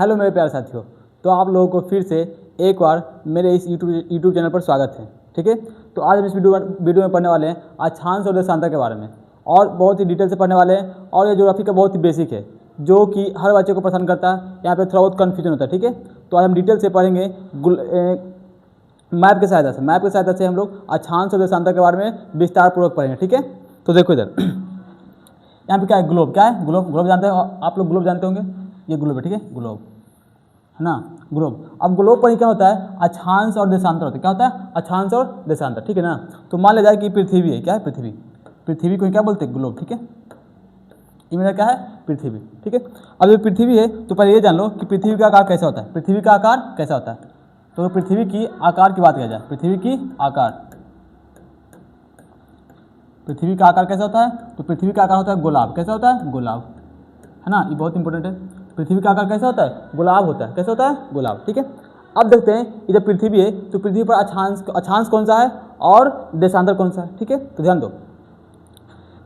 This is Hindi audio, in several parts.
हेलो मेरे प्यारे साथियों, तो आप लोगों को फिर से एक बार मेरे इस यूट्यूब चैनल पर स्वागत है। ठीक है, तो आज हम इस वीडियो में पढ़ने वाले हैं अक्षांश और देशांतर के बारे में, और बहुत ही डिटेल से पढ़ने वाले हैं। और ये ज्योग्राफी का बहुत ही बेसिक है, जो कि हर बच्चे को पसंद करता है। यहाँ पे थोड़ा बहुत कन्फ्यूजन होता है। ठीक है, तो आज हम डिटेल से पढ़ेंगे मैप की सहायता से हम लोग अक्षांश और देशांतर के बारे में विस्तार पूर्वक पढ़ेंगे। ठीक है, तो देखो इधर यहाँ पे क्या है, ग्लोब। क्या है ग्लोब जानते हो आप लोग, ग्लोब जानते होंगे, ये ग्लोब है। ठीक है, ग्लोब है ना, ग्लोब। अब ग्लोब पर क्या होता है, अक्षांश और देशांतर होता है। क्या होता है, अक्षांश और देशांतर। ठीक है ना, तो मान लिया जाए कि पृथ्वी है। क्या है, पृथ्वी को क्या बोलते हैं, ग्लोब। ठीक है, ये मेरा क्या है, पृथ्वी। ठीक है, अब ये पृथ्वी है तो पहले ये जान लो कि पृथ्वी का आकार कैसा होता है। पृथ्वी का आकार कैसा होता है, तो पृथ्वी की आकार की बात किया जाए, पृथ्वी का आकार कैसा होता है, तो पृथ्वी का आकार होता है गोलाब। कैसा होता है, गोलाब, है ना, ये बहुत इंपॉर्टेंट है। पृथ्वी का आकार कैसा होता है, गोलाब होता है। कैसा होता है, गोलाब। ठीक है, अब देखते हैं ये जब पृथ्वी है तो पृथ्वी पर अक्षांश कौन सा है और देशांतर कौन सा है। ठीक है, तो ध्यान दो,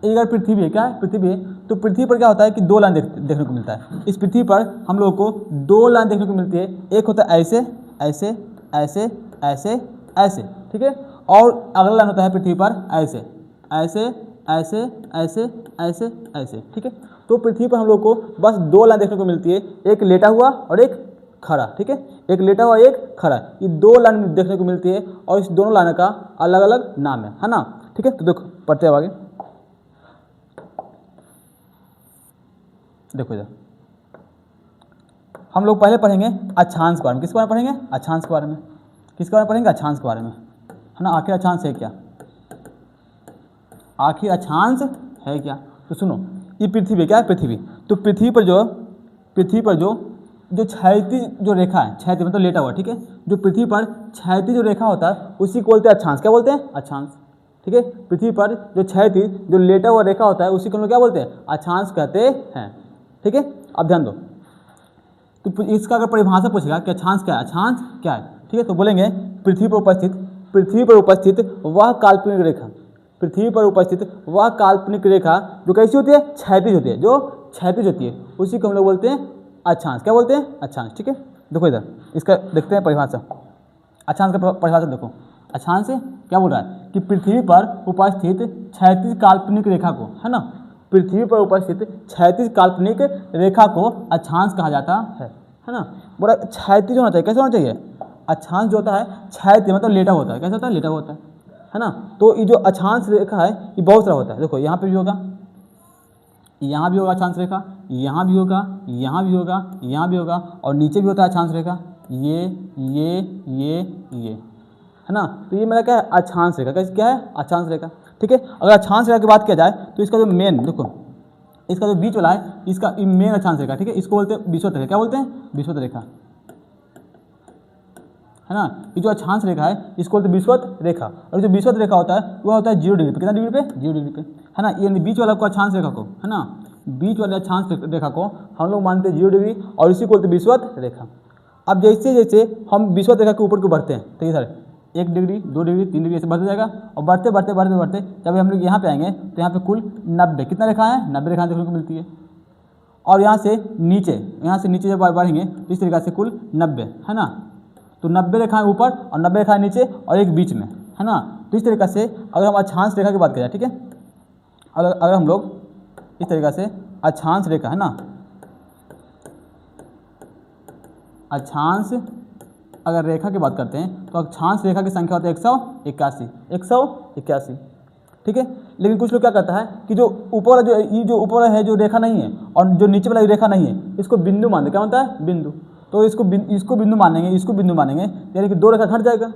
अगर पृथ्वी है, क्या है, पृथ्वी है, तो पृथ्वी पर क्या होता है कि दो लाइन देखने को मिलता है। इस पृथ्वी पर हम लोगों को दो लाइन देखने को मिलती है। एक होता है ऐसे ऐसे ऐसे ऐसे ऐसे। ठीक है, और अगला लाइन होता है पृथ्वी पर ऐसे ऐसे ऐसे ऐसे ऐसे ऐसे। ठीक है, तो पृथ्वी पर हम लोग को बस दो लाइन देखने को मिलती है, एक लेटा हुआ और एक खड़ा। ठीक है, एक लेटा हुआ एक खड़ा, ये दो लाइन देखने को मिलती है, और इस दोनों लाइन का अलग अलग नाम है ना। ठीक है, तो देखो पढ़ते हैं आगे। देखो इधर हम लोग पहले पढ़ेंगे अक्षांश के बारे में। किसके बारे में पढ़ेंगे, अक्षांश के बारे में। किसके बारे में पढ़ेंगे, अक्षांश के बारे में, है ना। आखिर अक्षांश है क्या, आखिर अक्षांश है क्या। तो सुनो, ये पृथ्वी क्या है, पृथ्वी, तो पृथ्वी पर जो क्षैतिज जो रेखा है, क्षैतिज मतलब लेटा हुआ। ठीक है, जो पृथ्वी पर क्षैतिज जो रेखा होता है उसी को बोलते हैं अक्षांश। क्या बोलते हैं, अक्षांश। ठीक है, पृथ्वी पर जो क्षैतिज जो लेटा हुआ रेखा होता है उसी को हम लोग क्या बोलते हैं, अक्षांश कहते हैं। ठीक है, अब ध्यान दो, तो इसका अगर परिभाषा पूछेगा कि अक्षांश क्या है, अक्षांश क्या है, ठीक है, तो बोलेंगे पृथ्वी पर उपस्थित वह काल्पनिक रेखा, पृथ्वी पर उपस्थित वह काल्पनिक रेखा जो कैसी होती है, क्षैतिज होती है, जो क्षैतिज होती है उसी को हम लोग बोलते हैं अक्षांश। क्या बोलते हैं, अक्षांश। ठीक है, देखो इधर इसका देखते हैं परिभाषा, अक्षांश का परिभाषा देखो। अक्षांश क्या बोल रहा है कि पृथ्वी पर उपस्थित क्षैतिज काल्पनिक रेखा को, है ना, पृथ्वी पर उपस्थित क्षैतिज काल्पनिक रेखा को अक्षांश कहा जाता है ना। बोला क्षैतिज होना चाहिए। कैसे होना चाहिए, अक्षांश जो होता है क्षैतिज मतलब लेटा होता है। कैसा होता है, लेटा होता है ना। तो ये जो अक्षांश रेखा है ये बहुत सारा होता है। देखो यहाँ पे भी होगा, यहाँ भी होगा अक्षांश रेखा, यहाँ भी होगा, यहाँ भी होगा, यहाँ भी होगा, और नीचे भी होता है अक्षांश रेखा, ये है ना। तो ये मेरा क्या है, अक्षांश रेखा। कैसे, क्या है, अक्षांश रेखा। ठीक है, अगर अक्षांश रेखा की बात किया जाए तो इसका जो मेन, देखो इसका जो बीच वाला है इसका मेन अक्षांश रेखा। ठीक है, इसको बोलते हैं विषुवत रेखा। क्या बोलते हैं, विषुवत रेखा, है ना। ये जो अक्षांश रेखा है इसको बोलते हैं विषुवत रेखा, और जो विषुवत रेखा होता है वह होता है 0 डिग्री पे। कितना डिग्री पे, 0 डिग्री पे, है ना। ये बीच वाला को अक्षांश रेखा को, है ना, बीच वाले अक्षांश रेखा को हम लोग मानते हैं 0 डिग्री, और इसी को बोलते हैं विषुवत रेखा। अब जैसे जैसे हम विषुवत रेखा के ऊपर को बढ़ते हैं तो इधर 1 डिग्री 2 डिग्री 3 डिग्री ऐसे बढ़ते जाएगा, और बढ़ते बढ़ते बढ़ते बढ़ते जब हम लोग यहाँ पे आएंगे तो यहाँ पे कुल 90 कितना रेखा है, 90 रेखा देखने को मिलती है। और यहाँ से नीचे जब बढ़ेंगे तो इस तरीके से कुल 90, है ना। तो 90 रेखाएं ऊपर और 90 रेखाएं नीचे और एक बीच में, है ना। तो इस तरीके से अगर हम अक्षांश रेखा की बात करें, ठीक है, अगर हम लोग इस तरीके से अक्षांश रेखा, है ना, अक्षांश अगर रेखा की बात करते हैं तो अक्षांश रेखा की संख्या होती है 181। ठीक है, लेकिन कुछ लोग क्या करता है कि जो ऊपर जो ऊपर है जो रेखा नहीं है और जो नीचे वाला रेखा नहीं है इसको बिंदु मानते। क्या होता है, बिंदु। तो इसको बिंदु मानेंगे, इसको बिंदु मानेंगे, यानी कि 2 रेखा घट जाएगा।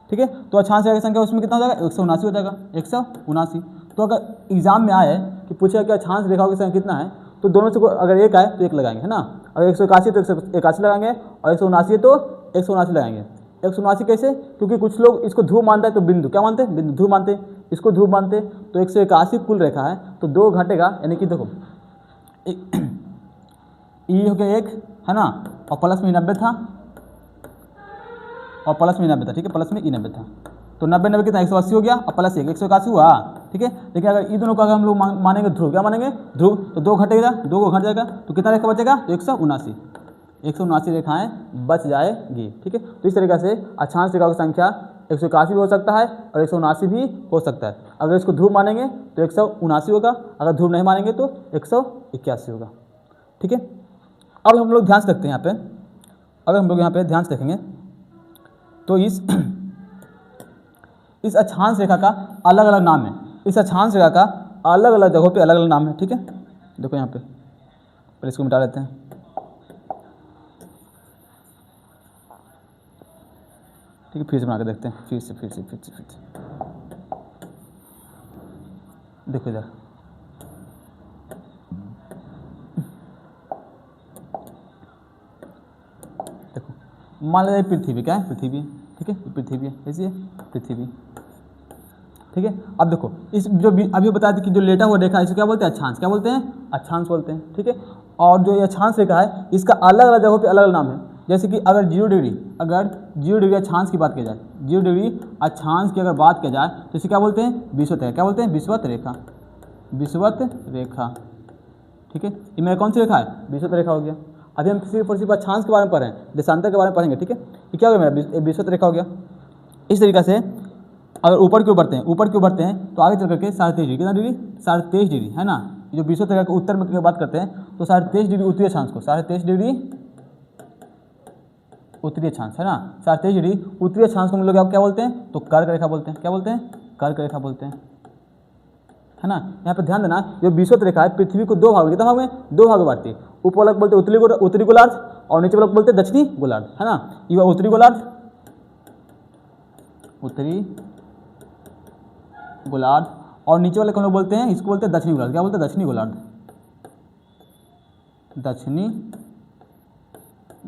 ठीक है, तो अक्षांश रेखा की संख्या उसमें कितना हो जाएगा, 179 हो जाएगा, 179। तो अगर एग्जाम में आए कि पूछेगा कि अक्षांश रेखाओं की संख्या कितना है, तो दोनों से अगर एक आए तो 1 लगाएंगे, है ना। अगर 181 तो 181 लगाएंगे, और 179 तो 179 लगाएंगे। 179 कैसे, क्योंकि कुछ लोग इसको ध्रुव मानता है तो बिंदु क्या मानते हैं, बिंदु ध्रुव मानते हैं, इसको ध्रुव मानते हैं। तो 181 कुल रेखा है तो 2 घटेगा, यानी कि देखो ई हो गया 1, है ना, और प्लस में 90 था, और प्लस में 90 था। ठीक है, प्लस में 90 था, तो 90 कितना 180 हो गया, और प्लस 1 181 हुआ। ठीक है, लेकिन अगर ये दोनों को अगर हम लोग मानेंगे ध्रुव, क्या मानेंगे ध्रुव, तो 2 घटेगा, 2 को घट जाएगा तो कितना रेखा बचेगा, तो 179। 179 रेखाएं बच जाएगी। ठीक है, तो इस तरीके से अक्षांश रेखाओं की संख्या 181 भी हो सकता है और 179 भी हो सकता है। अगर इसको ध्रुव मानेंगे तो 179 होगा, अगर ध्रुव नहीं मानेंगे तो 181 होगा। ठीक है, अब हम लोग ध्यान से देखते हैं यहाँ पे, अगर हम लोग यहाँ पे ध्यान से देखेंगे तो इस अक्षांश रेखा का अलग अलग नाम है। इस अक्षांश रेखा का अलग अलग जगहों पे अलग अलग नाम है। ठीक है, देखो यहाँ पे, पहले इसको मिटा लेते हैं। ठीक है, फिर से बना के देखते हैं, फिर से देखो इधर, देखो मान लीजिए पृथ्वी, क्या है, पृथ्वी। ठीक है, पृथ्वी है, ऐसी है पृथ्वी। ठीक है, अब देखो इस जो अभी बता दी कि जो लेटा हुआ रेखा है इसे क्या बोलते हैं, अक्षांश। क्या बोलते हैं, अक्षांश बोलते हैं। ठीक है, और जो ये अक्षांश रेखा है इसका अलग अलग जगहों पे अलग अलग नाम है। जैसे कि अगर 0 डिग्री अक्षांश की बात की जाए, 0 डिग्री अक्षांश की अगर बात की जाए तो इसे क्या बोलते हैं, विषुवत रेखा। क्या बोलते हैं, विषुवत रेखा, विषुवत रेखा। ठीक है, ये मेरा कौन सी रेखा है, विषुवत रेखा हो गया। अभी हम सिर्फ अक्षांश के बारे में पढ़ रहे हैं, देशांतर के बारे में पढ़ेंगे। ठीक है, ये क्या हो गया, मेरा विषुवत रेखा हो गया। इस तरीके से अगर ऊपर क्यों बढ़ते हैं तो आगे चल करके 23.5 डिग्री, कितना डिग्री, 23.5 डिग्री है ना। जो विषुवत रेखा के उत्तर में की बात करते हैं तो 23.5 डिग्री उत्तरी अक्षांश को, 23.5 डिग्री उत्तरी अक्षांश है ना, 23.5 डिग्री उत्तरी अक्षांश को हम लोग क्या बोलते हैं, तो कर्क रेखा बोलते हैं। क्या बोलते हैं, कर्क रेखा बोलते हैं, है ना। यहाँ पे ध्यान देना, जो विषुवत रेखा है पृथ्वी को दो भाग में, कितना भाग में, 2 भाग में बांटती है। ऊपर वाला बोलते हैं उत्तरी गोलार्ध और नीचे वाला बोलते हैं दक्षिणी गोलार्ध, है ना। ये उत्तरी गोलार्ध, उत्तरी गोलार्ध, और नीचे वाले को हम लोग बोलते हैं, इसको बोलते हैं दक्षिणी गोलार्ध। क्या बोलते हैं, दक्षिणी गोलार्ध, दक्षिणी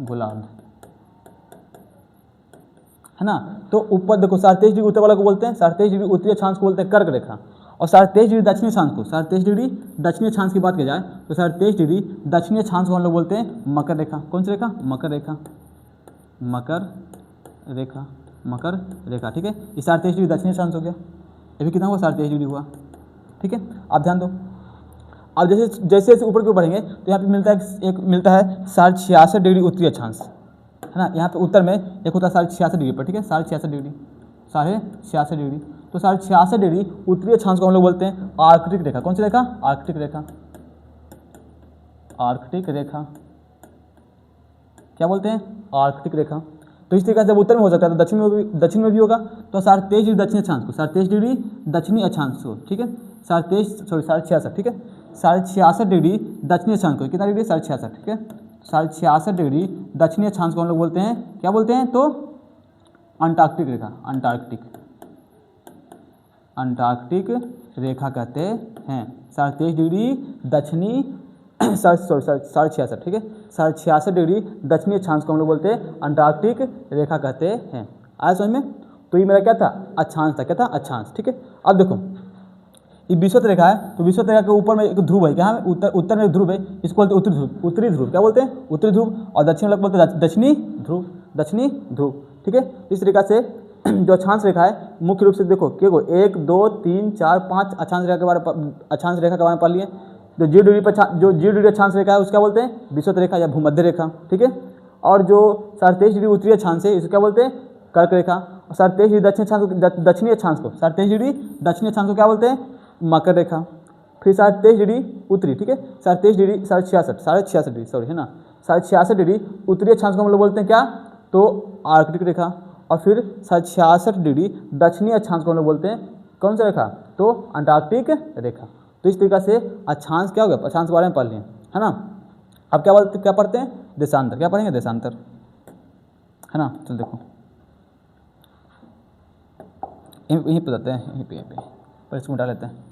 गोलार्ध, है ना। तो ऊपर देखो 23.5 डिग्री उत्तर वाला को बोलते हैं, 23.5 डिग्री उत्तरी अक्षांश को बोलते हैं कर्क रेखा, और 23.5 डिग्री दक्षिणी अक्षांश को, 23.5 डिग्री दक्षिणी अक्षांश की बात की जाए तो 23.5 डिग्री दक्षिणी अक्षांश को हम लोग बोलते हैं मकर रेखा। कौन सी रेखा, मकर रेखा, मकर रेखा, मकर रेखा। ठीक है, ये 23.5 डिग्री दक्षिणी अक्षांश हो गया। ये भी कितना हुआ, 23.5 डिग्री हुआ। ठीक है, आप ध्यान दो। अब जैसे जैसे ऊपर क्यों बढ़ेंगे तो यहाँ पे मिलता है 66.5 डिग्री उत्तरी अक्षांश, है ना। यहाँ पे उत्तर में एक होता है 66.5 डिग्री पर। ठीक है, 66.5 डिग्री, 66.5 डिग्री, तो 66.5 डिग्री उत्तरी अक्षांश को हम लोग बोलते हैं आर्कटिक रेखा। कौन सी रेखा, आर्कटिक रेखा, आर्कटिक रेखा। क्या बोलते हैं, आर्कटिक रेखा। तो इस तरीके से जब उत्तर में हो सकता है तो दक्षिण में भी होगा। तो 23.5 डिग्री दक्षिणी अक्षांश को, 23.5 डिग्री दक्षिणी अक्षांश को, ठीक है, 66.5, ठीक है, 66.5 डिग्री दक्षिणी अक्षांश को, कितना डिग्री, 66.5, ठीक है, 66.5 डिग्री दक्षिणी अक्षांश को हम लोग बोलते हैं, क्या बोलते हैं, तो अंटार्कटिक रेखा, अंटार्कटिक रेखा कहते हैं। 23.5 डिग्री दक्षिणी 66.5, ठीक है, 66.5 डिग्री दक्षिणी अक्षांश को हम लोग बोलते हैं अंटार्कटिक रेखा कहते हैं। आया समझ में। तो ये मेरा क्या था, अक्षांश था, क्या था, अक्षांश। ठीक है, अब देखो ये विषुवत रेखा है, तो विषुवत रेखा के ऊपर में एक ध्रुव है, क्या है, उत्तर में ध्रुव है, इसको बोलते हैं उत्तरी ध्रुव, क्या बोलते हैं, उत्तरी ध्रुव, और दक्षिण वाला बोलते हैं दक्षिणी ध्रुव, ठीक है। इस तरीका से जो अक्षांश रेखा है मुख्य रूप से देखो क्या, 1 2 3 4 5 अक्षांश रेखा के बारे में पढ़ लिए। जो 0 डिग्री अक्षांश रेखा है उसका बोलते हैं विषुवत रेखा या भूमध्य रेखा, ठीक है। और जो 23.5 डिग्री उत्तरी अक्षांश है इसको क्या बोलते हैं, कर्क रेखा। और 23 डिग्री दक्षिणी अक्षांश को 23 डिग्री दक्षिणी अक्षांश को क्या बोलते हैं, मकर रेखा। फिर 23 डिग्री उत्तरी, ठीक है, 23 डिग्री 66 डिग्री, सॉरी, है ना, 66 डिग्री उत्तरी अक्षांश को हम लोग बोलते हैं क्या, तो आर्कटिक रेखा। और फिर 66 डिग्री दक्षिणी अक्षांश को हम लोग बोलते हैं कौन सा रेखा, तो अंटार्कटिक रेखा। तो इस तरीके से अक्षांश क्या हो गया, अक्षांश के बारे में पढ़ लिए, है ना। अब क्या पढ़ते हैं, देशांतर, क्या पढ़ेंगे, देशांतर, है ना। चल देखो यहीं पे जाते हैं, यहीं पे पर इसको उठा लेते हैं।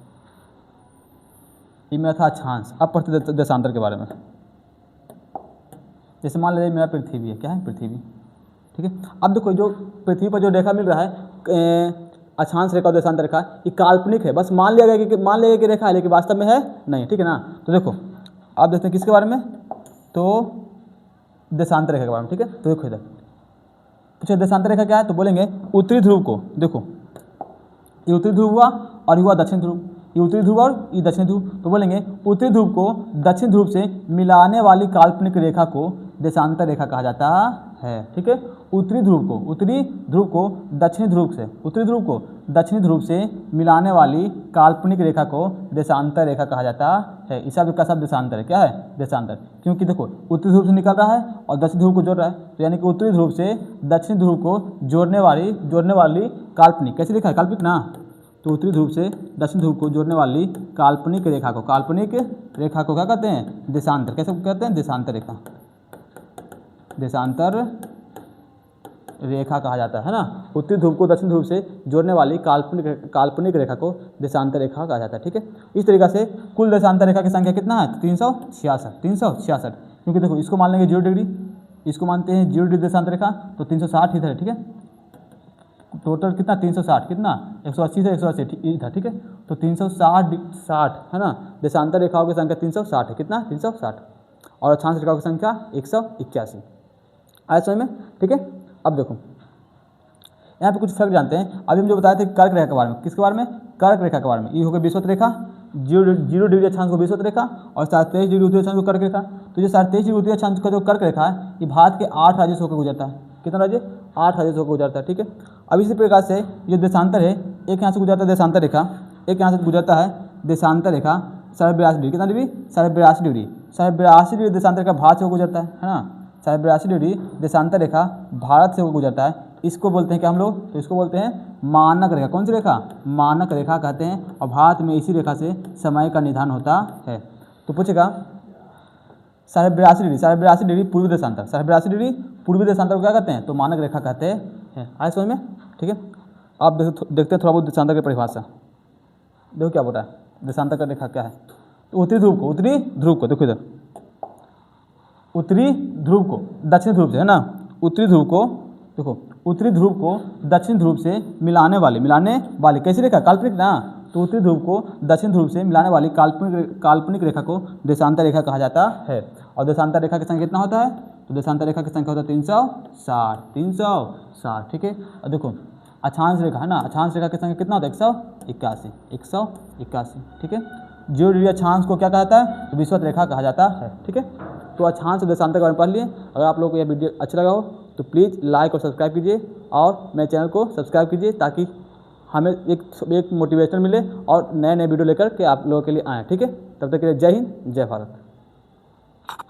ये मेरा था अक्षांश। अब पढ़ते देशांतर के बारे में। जैसे मान लीजिए मेरा पृथ्वी है, क्या है, पृथ्वी, ठीक है। अब देखो जो पृथ्वी पर जो रेखा मिल रहा है अक्षांश रेखा और देशांतर रेखा, ये काल्पनिक है, बस मान लिया गया कि रेखा है, लेकिन वास्तव में है नहीं, ठीक है ना। तो देखो आप देखते हैं किसके बारे में, तो देशांतर रेखा के बारे में, ठीक है। तो देखो इधर पूछे देशांतर रेखा क्या है, तो बोलेंगे उत्तरी ध्रुव को, देखो ये उत्तरी ध्रुव हुआ और ये हुआ दक्षिण ध्रुव, ये उत्तरी ध्रुव और ये दक्षिण ध्रुव। तो बोलेंगे उत्तरी ध्रुव को दक्षिण ध्रुव से मिलाने वाली काल्पनिक रेखा को देशांतर रेखा कहा जाता है। ठीक है, उत्तरी ध्रुव को दक्षिणी ध्रुव से मिलाने वाली काल्पनिक रेखा को देशांतर रेखा कहा जाता है। इस शब्द का शब्द देशांतर है। क्या है? देशांतर। क्योंकि देखो उत्तरी ध्रुव से निकल रहा है और दक्षिण ध्रुव को जोड़ रहा है, तो यानी कि उत्तरी ध्रुव से दक्षिण ध्रुव को जोड़ने वाली काल्पनिक, कैसी रेखा है? काल्पनिक ना। तो उत्तरी ध्रुव से दक्षिण ध्रुव को जोड़ने वाली काल्पनिक रेखा को क्या कहते हैं? देशांतर। कैसे कहते हैं? देशांतर रेखा। देशांतर रेखा कहा जाता है ना। उत्तरी ध्रुव को दक्षिण ध्रुव से जोड़ने वाली काल्पनिक रेखा को देशांतर रेखा कहा जाता है। ठीक है, इस तरीके से कुल देशांतर रेखा की संख्या कितना है? 366। क्योंकि देखो इसको मान लेंगे 0 डिग्री, इसको मानते हैं 0 डिग्री देशांतर रेखा, तो 360 इधर है। ठीक है, टोटल कितना? 360, कितना? 180 से 180 इधर। ठीक है, तो 360 है ना। देशांतर रेखाओं की संख्या 360 है। कितना? 360। और अक्षांश रेखाओं की संख्या 181। आया समझ में? ठीक है, अब देखो यहाँ पे कुछ फर्क जानते हैं। अभी हम जो बताए थे कर्क रेखा के बारे में, किसके बारे में? कर्क रेखा के बारे में। ये हो गई विषुवत रेखा, 0 डिग्री अक्षांश को विषुवत रेखा और 23 डिग्री उत्तरी अक्षांश को कर्क रेखा। तो जो 23 डिग्री उत्तरी अक्षांश का जो कर्क रेखा है, ये भारत के 8 राज्यों से होकर गुजरता है। कितना राज्य? 8 राज्यों से होकर गुजरता है। ठीक है, अब इसी प्रकार से जो देशांतर है, एक यहाँ से गुजरता है देशांतर रेखा, एक यहाँ से गुजरता है देशांतर रेखा 82 डिग्री। कितना डिग्री? 82 डिग्री। 82 डिग्री देशांतर रेखा भारत से होकर गुजरता है ना। 82 डिग्री देशांतर रेखा भारत से होकर गुजरता है। इसको बोलते हैं क्या हम लोग? तो इसको बोलते हैं मानक रेखा। कौन सी रेखा? मानक रेखा कहते हैं। और भारत में इसी रेखा से समय का निधान होता है। तो पूछेगा 82 डिग्री पूर्वी देशांतर, 82 डिग्री पूर्वी देशांतर को क्या कहते हैं? तो मानक रेखा कहते हैं। आए समझ में? ठीक है, आप देखते हैं थोड़ा बहुत देशांतर की परिभाषा। देखो क्या बोल रहा है, देशांतर का रेखा क्या है? तो उत्तरी ध्रुव को देखो इधर, उत्तरी ध्रुव को दक्षिण ध्रुव से, है ना, उत्तरी ध्रुव को देखो, उत्तरी ध्रुव को दक्षिण ध्रुव से मिलाने वाली कैसी रेखा? काल्पनिक ना। तो उत्तरी ध्रुव को दक्षिण ध्रुव से मिलाने वाली काल्पनिक रेखा को देशांतर रेखा कहा जाता है। और देशांतर रेखा की संख्या कितना होता है? तो देशांतर रेखा की संख्या होता है 360। ठीक है, और देखो अक्षांश रेखा है ना, अक्षांश रेखा की संख्या कितना होता है? 181। ठीक है, 0 डिग्री अक्षांश को क्या कहता है? तो विषुवत रेखा कहा जाता है। ठीक है, तो अक्षांश देशांतर के बारे में पढ़ लिए। अगर आप लोगों को यह वीडियो अच्छा लगा हो तो प्लीज़ लाइक और सब्सक्राइब कीजिए और मेरे चैनल को सब्सक्राइब कीजिए, ताकि हमें एक मोटिवेशन मिले और नए वीडियो लेकर के आप लोगों के लिए आएँ। ठीक है, तब तक के लिए जय हिंद, जय भारत।